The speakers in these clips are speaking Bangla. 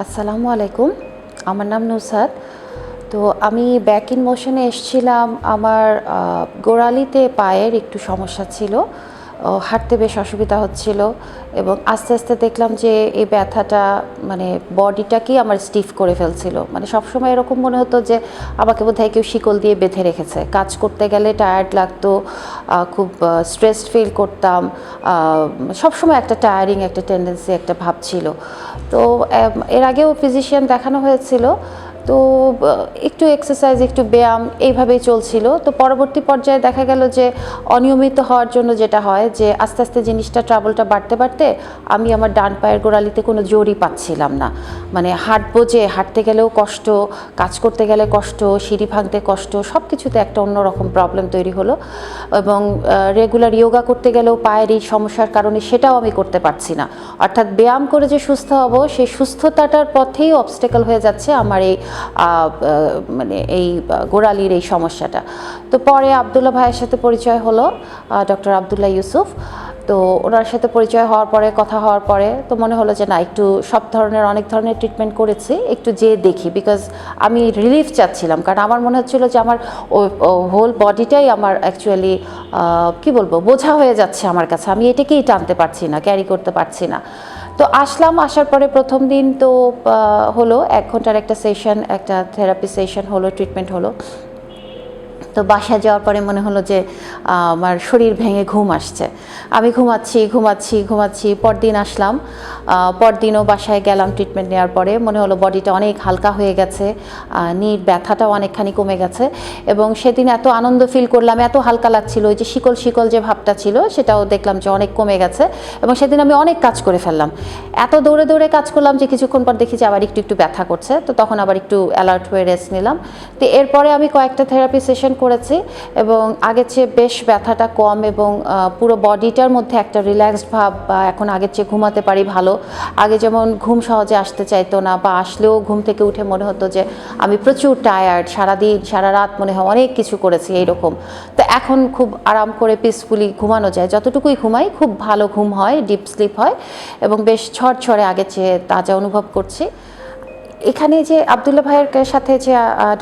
আসসালামু আলাইকুম, আমার নাম নুজহাত। তো আমি ব্যাক ইন মোশনে এসেছিলাম। আমার গোড়ালিতে পায়ের একটু সমস্যা ছিল, হাঁটতে বেশ অসুবিধা হচ্ছিল এবং আস্তে আস্তে দেখলাম যে এই ব্যথাটা মানে বডিটাকেই আমার স্টিফ করে ফেলছিল। মানে সবসময় এরকম মনে হতো যে আমাকে বোধহয় কেউ শিকল দিয়ে বেঁধে রেখেছে। কাজ করতে গেলে টায়ার্ড লাগতো, খুব স্ট্রেসড ফিল করতাম, সবসময় একটা টায়ারিং একটা টেন্ডেন্সি একটা ভাব ছিল। তো এর আগেও ফিজিশিয়ান দেখানো হয়েছিল, তো একটু এক্সারসাইজ একটু ব্যায়াম এইভাবেই চলছিল। তো পরবর্তী পর্যায়ে দেখা গেল যে অনিয়মিত হওয়ার জন্য যেটা হয় যে আস্তে আস্তে জিনিসটা ট্রাবলটা বাড়তে বাড়তে আমি আমার ডান পায়ের গোড়ালিতে কোনো জোরই পাচ্ছিলাম না। মানে হাঁটবো যে হাঁটতে গেলেও কষ্ট, কাজ করতে গেলে কষ্ট, সিঁড়ি ভাঙতে কষ্ট, সব কিছুতে একটা অন্যরকম প্রবলেম তৈরি হলো। এবং রেগুলার যোগা করতে গেলেও পায়ের এই সমস্যার কারণে সেটাও আমি করতে পারছি না। অর্থাৎ ব্যায়াম করে যে সুস্থ হব সেই সুস্থতাটার পথেই অবস্টেকল হয়ে যাচ্ছে আমার এই মানে এই গোড়ালির এই সমস্যাটা। তো পরে আবদুল্লাহ ভাইয়ের সাথে পরিচয় হলো, ডক্টর আবদুল্লাহ ইউসুফ। তো ওনার সাথে পরিচয় হওয়ার পরে কথা হওয়ার পরে তো মনে হলো যে না, একটু সব ধরনের অনেক ধরনের ট্রিটমেন্ট করেছি, একটু যেয়ে দেখি, বিকজ আমি রিলিফ চাচ্ছিলাম। কারণ আমার মনে হচ্ছিলো যে আমার হোল বডিটাই আমার অ্যাকচুয়ালি কী বলবো বোঝা হয়ে যাচ্ছে আমার কাছে, আমি এটাকেই টানতে পারছি না, ক্যারি করতে পারছি না। তো আসলাম, আসার পরে প্রথম দিন তো হলো 1 ঘন্টার একটা সেশন, একটা থেরাপি সেশন হলো, ট্রিটমেন্ট হলো। তো বাসায় যাওয়ার পরে মনে হলো যে আমার শরীর ভেঙে ঘুম আসছে, আমি ঘুমাচ্ছি। পরদিন আসলাম, পরদিনও বাসায় গেলাম ট্রিটমেন্ট নেওয়ার পরে মনে হলো বডিটা অনেক হালকা হয়ে গেছে, নির ব্যথাটাও অনেকখানি কমে গেছে। এবং সেদিন এত আনন্দ ফিল করলাম, এত হালকা লাগছিল, ওই যে শিকল শিকল যে ভাবটা ছিল সেটাও দেখলাম যে অনেক কমে গেছে। এবং সেদিন আমি অনেক কাজ করে ফেললাম, এত দৌড়ে দৌড়ে কাজ করলাম যে কিছুক্ষণ পর দেখি যে আবার একটু একটু ব্যথা করছে। তো তখন আবার একটু অ্যালার্ট হয়ে রেস্ট নিলাম। তো এরপরে আমি কয়েকটা থেরাপি সেশন করেছি এবং আগের চেয়ে বেশ ব্যথাটা কম এবং পুরো বডিটার মধ্যে একটা রিল্যাক্সড ভাব, বা এখন আগের চেয়ে ঘুমাতে পারি ভালো। আগে যেমন ঘুম সহজে আসতে চাইতো না, বা আসলেও ঘুম থেকে উঠে মনে হতো যে আমি প্রচুর টায়ার্ড, সারাদিন সারা রাত মনে হয় অনেক কিছু করেছি এইরকম। তো এখন খুব আরাম করে পিসফুলি ঘুমানো যায়, যতটুকুই ঘুমাই খুব ভালো ঘুম হয়, ডিপ স্লিপ হয় এবং বেশ ঝরঝরে আগের চেয়ে তাজা অনুভব করছি। এখানে যে আবদুল্লাহ ভাইয়ের সাথে যে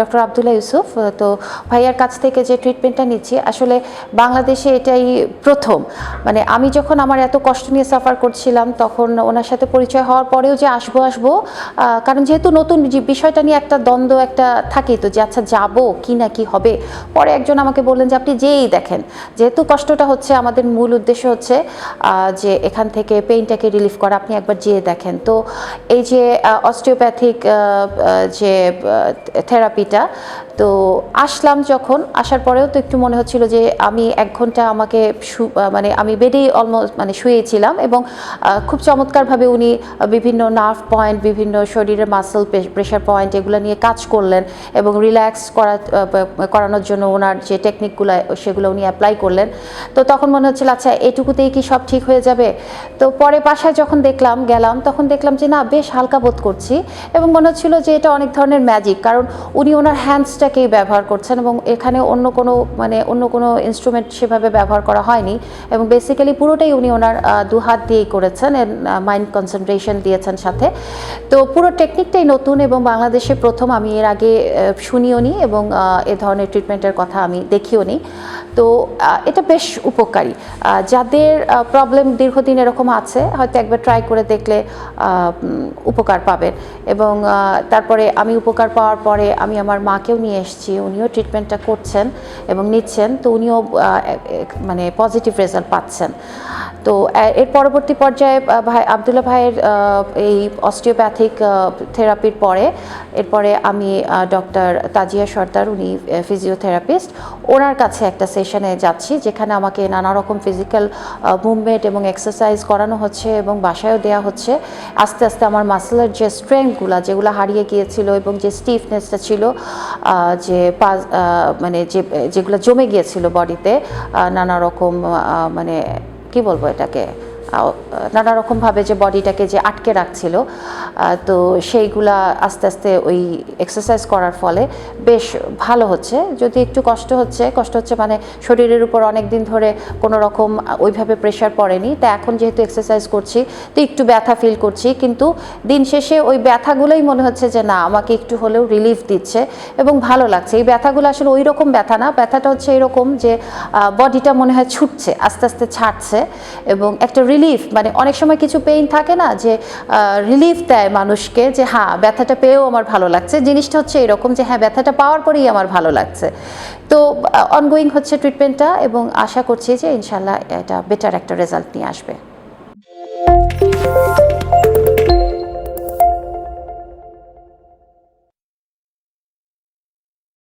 ডক্টর আবদুল্লাহ ইউসুফ, তো ভাইয়ার কাছ থেকে যে ট্রিটমেন্টটা নিচ্ছি আসলে বাংলাদেশে এটাই প্রথম। মানে আমি যখন আমার এত কষ্ট নিয়ে সাফার করছিলাম তখন ওনার সাথে পরিচয় হওয়ার পরেও যে আসবো, কারণ যেহেতু নতুন বিষয়টা নিয়ে একটা দ্বন্দ্ব একটা থাকেই তো, যে আচ্ছা যাবো কি না কি হবে। পরে একজন আমাকে বললেন যে আপনি যেই দেখেন, যেহেতু কষ্টটা হচ্ছে, আমাদের মূল উদ্দেশ্য হচ্ছে যে এখান থেকে পেইনটাকে রিলিফ করা, আপনি একবার যেয়ে দেখেন। তো এই যে অস্টিওপ্যাথিক যে থেরাপিটা, তো আসলাম, যখন আসার পরেও তো একটু মনে হচ্ছিল যে আমি 1 ঘন্টা আমাকে মানে আমি বেডেই অলমোস্ট মানে শুয়েছিলাম এবং খুব চমৎকারভাবে উনি বিভিন্ন নার্ভ পয়েন্ট, বিভিন্ন শরীরের মাসল প্রেশার পয়েন্ট এগুলো নিয়ে কাজ করলেন এবং রিল্যাক্স করানোর জন্য ওনার যে টেকনিকগুলো সেগুলো উনি অ্যাপ্লাই করলেন। তো তখন মনে হচ্ছিল আচ্ছা এটুকুতেই কি সব ঠিক হয়ে যাবে। তো পরে বাসায় যখন গেলাম তখন দেখলাম যে না, বেশ হালকা বোধ করছি এবং মনে হচ্ছিল যে এটা অনেক ধরনের ম্যাজিক, কারণ উনি ওনার হ্যান্ডসটাকেই ব্যবহার করছেন এবং এখানে অন্য কোনো ইনস্ট্রুমেন্ট সেভাবে ব্যবহার করা হয়নি এবং বেসিক্যালি পুরোটাই উনি ওনার 2 হাত দিয়েই করেছেন, মাইন্ড কনসেন্ট্রেশন দিয়েছেন সাথে। তো পুরো টেকনিকটাই নতুন এবং বাংলাদেশে প্রথম, আমি এর আগে শুনিও নি এবং এ ধরনের ট্রিটমেন্টের কথা আমি দেখিও নি। তো এটা বেশ উপকারী, যাদের প্রবলেম দীর্ঘদিন এরকম আছে হয়তো একবার ট্রাই করে দেখলে উপকার পাবেন। এবং তারপরে আমি উপকার পাওয়ার পরে আমি আমার মাকেও নিয়ে এসেছি, উনিও ট্রিটমেন্টটা করছেন এবং নিচ্ছেন, তো উনিও মানে পজিটিভ রেজাল্ট পাচ্ছেন। তো এর পরবর্তী পর্যায়ে আবদুল্লাহ ভাইয়ের এই অস্টিওপ্যাথিক থেরাপির এরপরে আমি ডক্টর তাজিয়া সর্দার, উনি ফিজিওথেরাপিস্ট, ওনার কাছে একটা সেশনে যাচ্ছি যেখানে আমাকে নানা রকম ফিজিক্যাল মুভমেন্ট এবং এক্সারসাইজ করানো হচ্ছে এবং বাসায়ও দেওয়া হচ্ছে। আস্তে আস্তে আমার মাসলের যে স্ট্রেংথগুলো যেগুলো হারিয়ে গিয়েছিল এবং যে স্টিফনেসটা ছিল, যে মানে যেগুলো জমে গিয়েছিল বডিতে, নানা রকম মানে কি বলবো এটাকে নানা রকমভাবে যে বডিটাকে যে আটকে রাখছিল, তো সেইগুলা আস্তে আস্তে ওই এক্সারসাইজ করার ফলে বেশ ভালো হচ্ছে। যদি একটু কষ্ট হচ্ছে মানে শরীরের উপর অনেক দিন ধরে কোনো রকম ওইভাবে প্রেশার পড়েনি, তা এখন যেহেতু এক্সারসাইজ করছি তো একটু ব্যথা ফিল করছি, কিন্তু দিন শেষে ওই ব্যথাগুলোই মনে হচ্ছে যে না আমাকে একটু হলেও রিলিফ দিচ্ছে এবং ভালো লাগছে। এই ব্যথাগুলো আসলে ওই রকম ব্যথা না, ব্যথাটা হচ্ছে এরকম যে বডিটা মনে হয় ছুটছে, আস্তে আস্তে ছাড়ছে এবং একটা রিলিফ, মানে অনেক সময় কিছু পেইন থাকে না যে রিলিফ দেয় মানুষকে যে হ্যাঁ ব্যথাটা পেয়েও আমার ভালো লাগছে, জিনিসটা হচ্ছে এরকম যে হ্যাঁ ব্যথাটা পাওয়ার পরেই আমার ভালো লাগছে। তো অনগোয়িং হচ্ছে ট্রিটমেন্টটা এবং আশা করছি যে ইনশাল্লাহ এটা বেটার একটা রেজাল্ট নিয়ে আসবে।